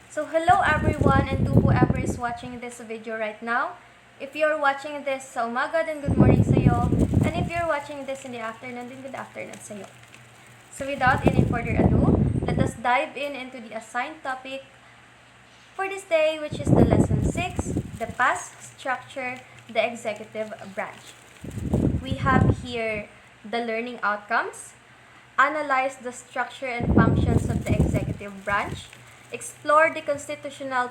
So hello everyone and to whoever is watching this video right now. If you're watching this sa umaga, then good morning sa'yo. And if you're watching this in the afternoon, then good afternoon sa'yo. So without any further ado, let us dive into the assigned topic for this day, which is the lesson 6, the past structure, the executive branch. We have here the learning outcomes, analyze the structure and functions of the executive branch, explore the constitutional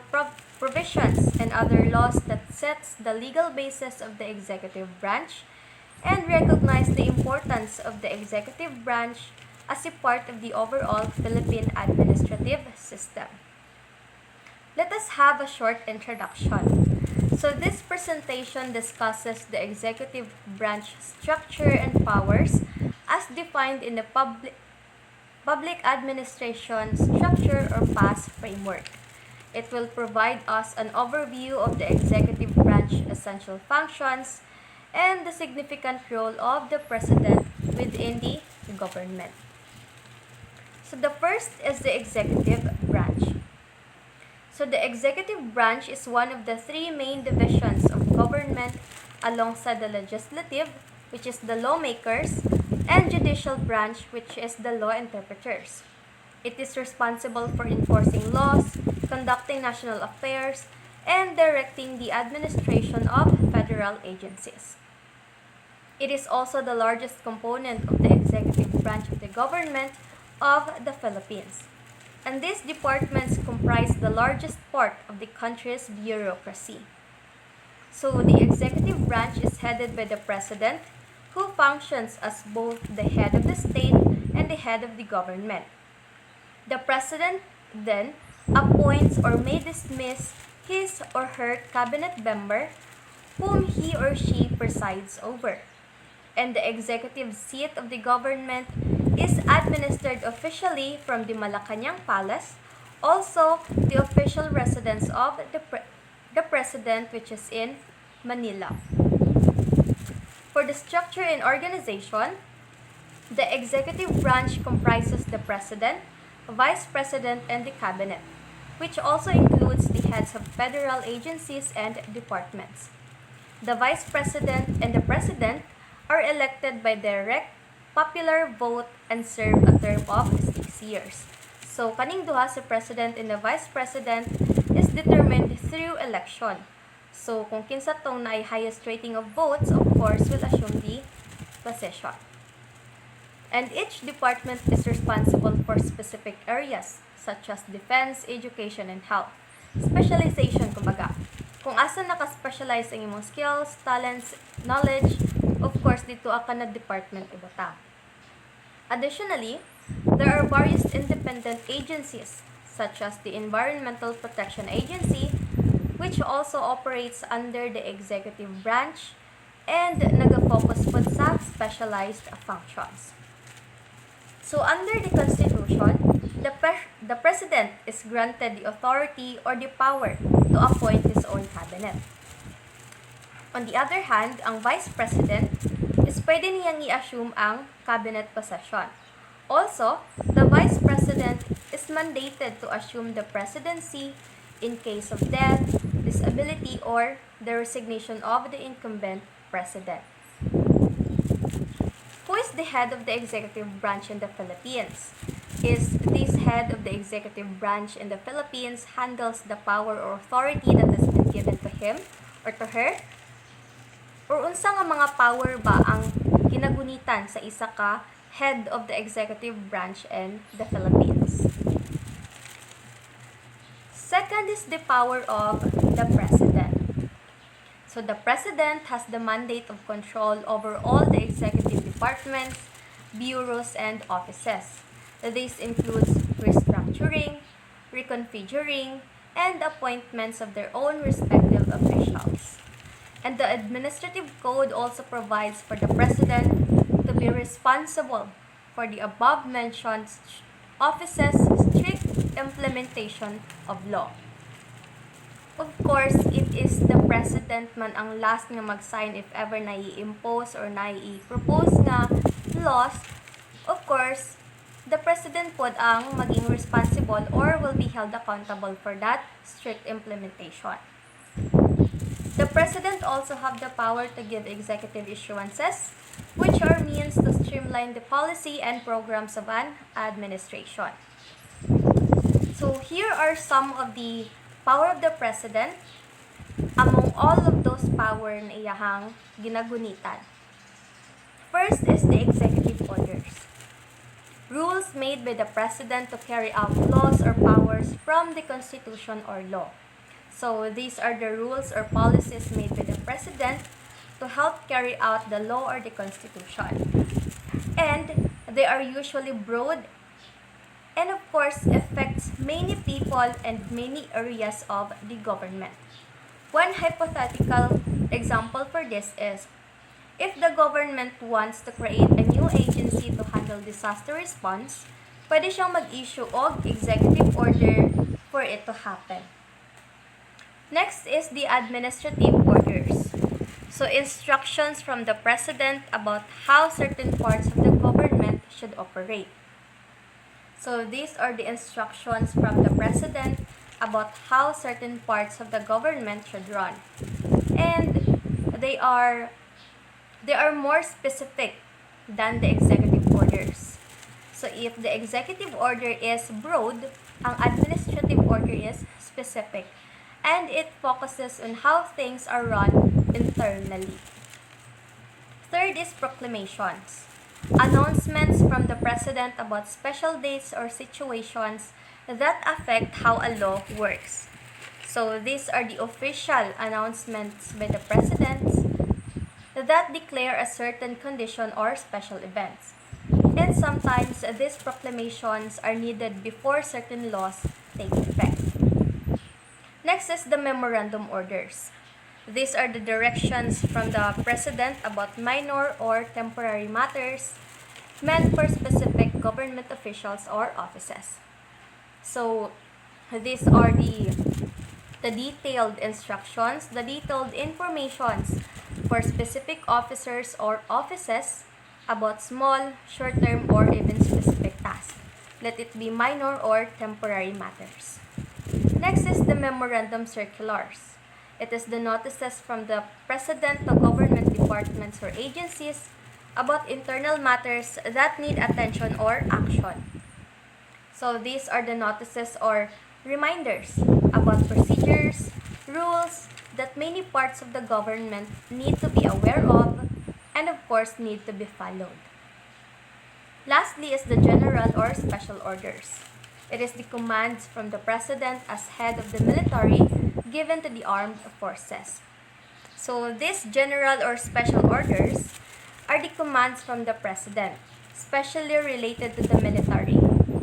provisions and other laws that sets the legal basis of the executive branch, and recognize the importance of the executive branch as a part of the overall Philippine administrative system. Let us have a short introduction. So this presentation discusses the executive branch structure and powers as defined in the Public Administration Structure or PAS framework. It will provide us an overview of the executive branch essential functions and the significant role of the President within the government. So the first is the executive branch. So the executive branch is one of the three main divisions of government alongside the legislative, which is the lawmakers, and judicial branch, which is the law interpreters. It is responsible for enforcing laws, conducting national affairs, and directing the administration of federal agencies. It is also the largest component of the executive branch of the government of the Philippines. And these departments comprise the largest part of the country's bureaucracy. So the executive branch is headed by the President, who functions as both the head of the state and the head of the government. The President then appoints or may dismiss his or her cabinet member whom he or she presides over. And the executive seat of the government is administered officially from the Malacanang Palace, also the official residence of the President, which is in Manila. For the structure and organization, the executive branch comprises the President, Vice President, and the Cabinet, which also includes the heads of federal agencies and departments. The Vice President and the President are elected by direct popular vote and serve a term of 6 years. So, kaning duha si President and the Vice President is determined through election. So, kung kinsa tong na highest rating of votes, of course, will assume the position. And each department is responsible for specific areas, such as defense, education, and health. Specialization, kumbaga. Kung asa naka-specialize ang imong skills, talents, knowledge, of course, dito ka na department ibutang. Additionally, there are various independent agencies, such as the Environmental Protection Agency, which also operates under the executive branch and nag-focus po sa specialized functions. So under the Constitution, the President is granted the authority or the power to appoint his own cabinet. On the other hand, ang Vice President is pwede niyang i-assume ang cabinet possession. Also, the Vice President is mandated to assume the presidency in case of death, disability, or the resignation of the incumbent president. Who is the head of the executive branch in the Philippines? Is this head of the executive branch in the Philippines handles the power or authority that has been given to him or to her? Or unsa nga mga power ba ang ginagunitan sa isa ka head of the executive branch in the Philippines? Second is the power of the President. So the President has the mandate of control over all the executive departments, bureaus, and offices. This includes restructuring, reconfiguring, and appointments of their own respective officials. And the administrative code also provides for the President to be responsible for the above-mentioned offices' strict implementation of law. Of course, it is the President man ang last nga mag-sign if ever na i-impose or na i-propose nga laws. Of course, the President po ang maging responsible or will be held accountable for that strict implementation. The President also have the power to give executive issuances, which are means to streamline the policy and programs of an administration. So here are some of the power of the President among all of those power na iyahang ginagunitan. First is the executive orders. Rules made by the President to carry out laws or powers from the Constitution or law. So these are the rules or policies made by the President to help carry out the law or the Constitution. And they are usually broad and of course affects many people and many areas of the government. One hypothetical example for this is, if the government wants to create a new agency to handle disaster response, pwede siyang mag-issue of executive order for it to happen. Next is the administrative orders. So instructions from the President about how certain parts of the government should operate. So these are the instructions from the President about how certain parts of the government should run. And they are more specific than the executive orders. So if the executive order is broad, ang administrative order is specific, and it focuses on how things are run internally. Third is proclamations. Announcements from the President about special dates or situations that affect how a law works. So these are the official announcements by the President that declare a certain condition or special events. And sometimes these proclamations are needed before certain laws take effect. Next is the memorandum orders. These are the directions from the President about minor or temporary matters meant for specific government officials or offices. So these are the detailed instructions, the detailed informations for specific officers or offices about small, short-term, or even specific tasks. Let it be minor or temporary matters. Next is the memorandum circulars. It is the notices from the President to government departments or agencies about internal matters that need attention or action. So these are the notices or reminders about procedures, rules that many parts of the government need to be aware of and of course need to be followed. Lastly is the general or special orders. It is the commands from the President as head of the military given to the armed forces. So these general or special orders are the commands from the President, especially related to the military.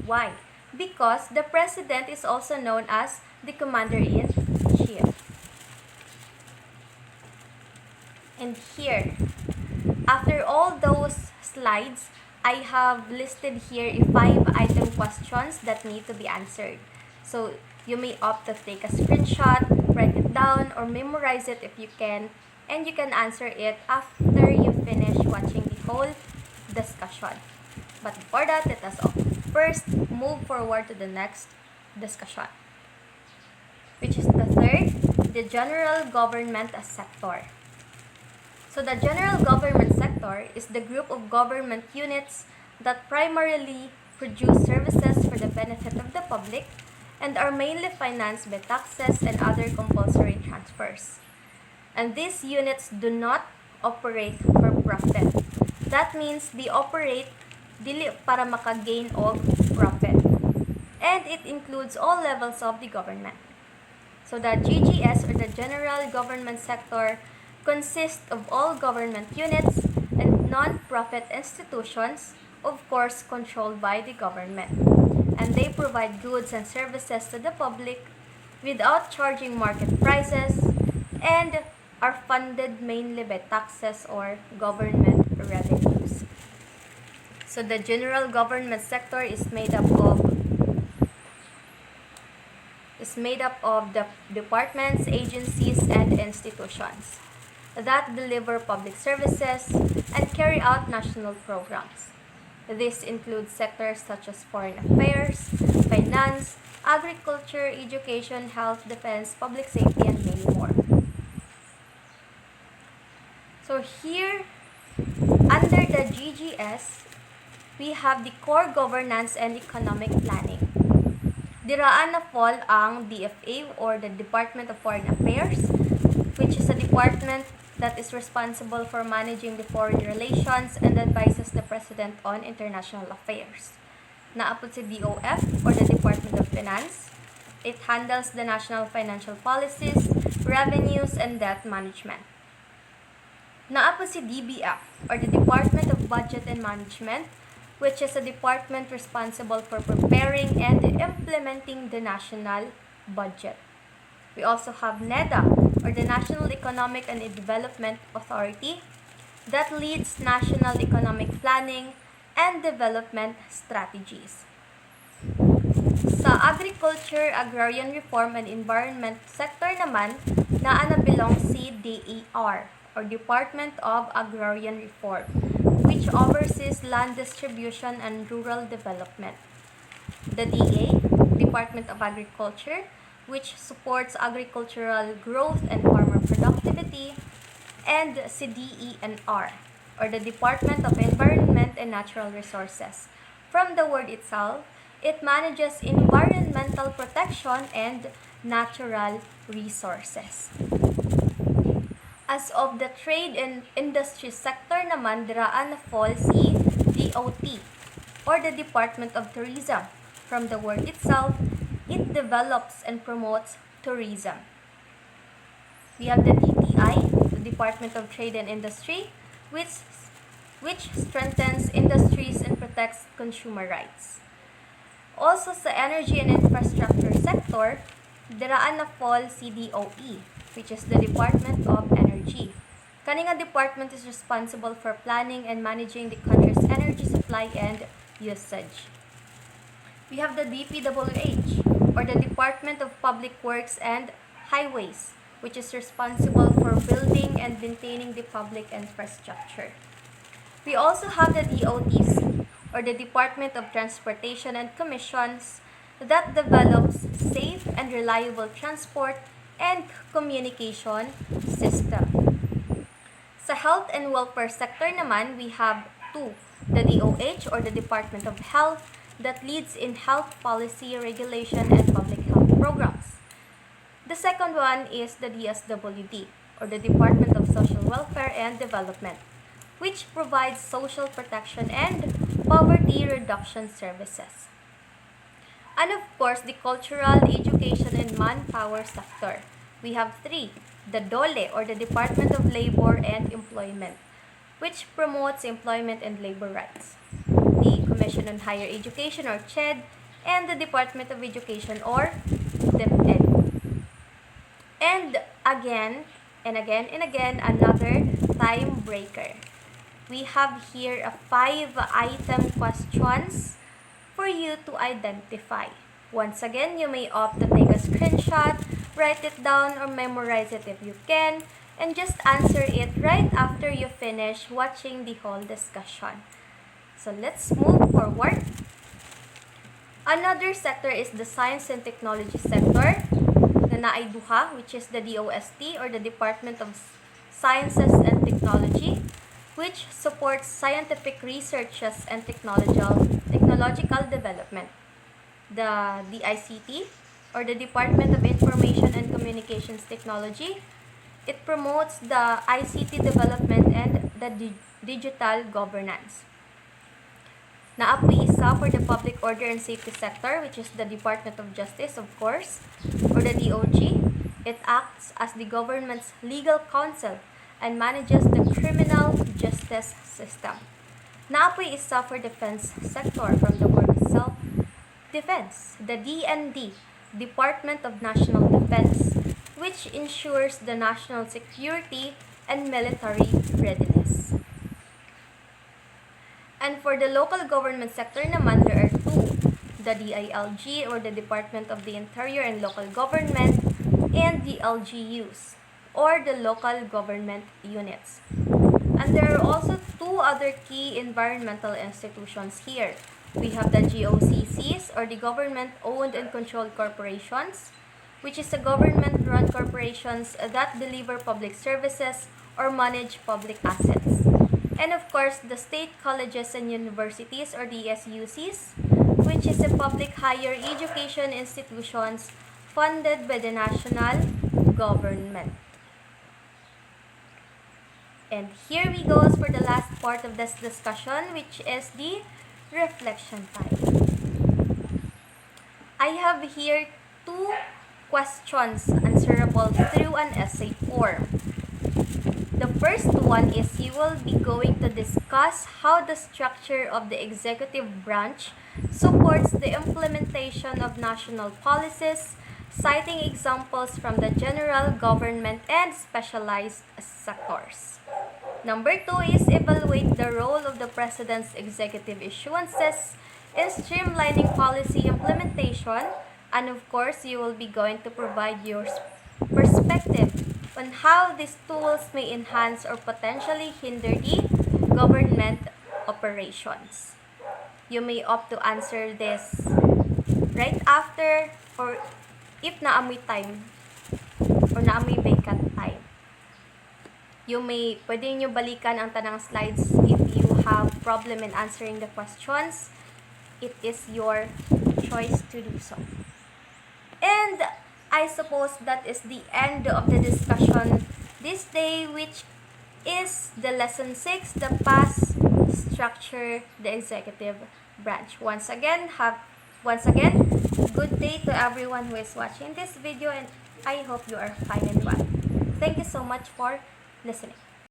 Why? Because the President is also known as the Commander-in-Chief. And here, after all those slides, I have listed here 5 item questions that need to be answered. So you may opt to take a screenshot, write it down, or memorize it if you can, and you can answer it after you finish watching the whole discussion. But before that, let us first move forward to the next discussion, which is the third, the general government sector. So the general government sector is the group of government units that primarily produce services for the benefit of the public and are mainly financed by taxes and other compulsory transfers. And these units do not operate for profit. That means they operate dili para makagain of profit. And it includes all levels of the government. So the GGS or the general government sector consists of all government units and non-profit institutions, of course controlled by the government. And they provide goods and services to the public without charging market prices and are funded mainly by taxes or government revenues. So the general government sector is made up of the departments, agencies, and institutions that deliver public services and carry out national programs. This includes sectors such as foreign affairs, finance, agriculture, education, health, defense, public safety, and many more. So here, under the GGS, we have the core governance and economic planning. Diraan na fall ang DFA or the Department of Foreign Affairs, which is a department that is responsible for managing the foreign relations and advises the President on international affairs. Naapod si DOF or the Department of Finance. It handles the national financial policies, revenues, and debt management. Naapod si DBF or the Department of Budget and Management, which is a department responsible for preparing and implementing the national budget. We also have NEDA, or the National Economic and Development Authority, that leads national economic planning and development strategies. Sa Agriculture, Agrarian Reform, and Environment sector naman, naanabilong si DAR, or Department of Agrarian Reform, which oversees land distribution and rural development. The DA, Department of Agriculture, which supports agricultural growth and farmer productivity, and CDENR, or the Department of Environment and Natural Resources. From the word itself, it manages environmental protection and natural resources. As of the trade and industry sector naman, diraan na fall si DOT, or the Department of Tourism. From the word itself, it develops and promotes tourism. We have the DTI, the Department of Trade and Industry, which strengthens industries and protects consumer rights. Also sa energy and infrastructure sector, diraan na fall si DOE, which is the Department of Energy. Kaninga department is responsible for planning and managing the country's energy supply and usage. We have the DPWH, or the Department of Public Works and Highways, which is responsible for building and maintaining the public infrastructure. We also have the DOTC, or the Department of Transportation and Commissions, that develops safe and reliable transport and communication system. Sa Health and Welfare sector naman, we have two, the DOH, or the Department of Health, that leads in health policy, regulation, and public health programs. The second one is the DSWD, or the Department of Social Welfare and Development, which provides social protection and poverty reduction services. And of course, the Cultural, Education, and Manpower sector. We have three, the DOLE, or the Department of Labor and Employment, which promotes employment and labor rights. The Commission on Higher Education, or CHED, and the Department of Education, or DepEd. And again, another time breaker. We have here a 5-item questions for you to identify. Once again, you may opt to take a screenshot, write it down, or memorize it if you can, and just answer it right after you finish watching the whole discussion. So let's move forward. Another sector is the Science and Technology sector, na naay duha, which is the DOST, or the Department of Sciences and Technology, which supports scientific researches and technological development. The DICT, or the Department of Information and Communications Technology, it promotes the ICT development and the digital governance. Naapoy isa for the Public Order and Safety sector, which is the Department of Justice, of course, or the DOJ. It acts as the government's legal counsel and manages the criminal justice system. Naapoy isa for Defense sector, from the word itself, defense, the DND, Department of National Defense, which ensures the national security and military readiness. And for the local government sector naman, there are two, the DILG, or the Department of the Interior and Local Government, and the LGUs, or the local government units. And there are also two other key environmental institutions here. We have the GOCCs, or the government-owned and controlled corporations, which is the government-run corporations that deliver public services or manage public assets. And of course, the state colleges and universities, or the SUCs, which is a public higher education institutions funded by the national government. And here we go for the last part of this discussion, which is the reflection time. I have here two questions answerable through an essay form. The first one is you will be going to discuss how the structure of the executive branch supports the implementation of national policies, citing examples from the general government and specialized sectors. Number 2 is evaluate the role of the President's executive issuances in streamlining policy implementation, and of course, you will be going to provide your perspective on how these tools may enhance or potentially hinder the government operations. You may opt to answer this right after, or if naamoy time or naamoy vacant time. Pwede nyo balikan ang tanang slides if you have problem in answering the questions. It is your choice to do so. And I suppose that is the end of the discussion this day, which is the lesson 6, the past structure, the executive branch. Once again, good day to everyone who is watching this video, and I hope you are fine and well. Thank you so much for listening.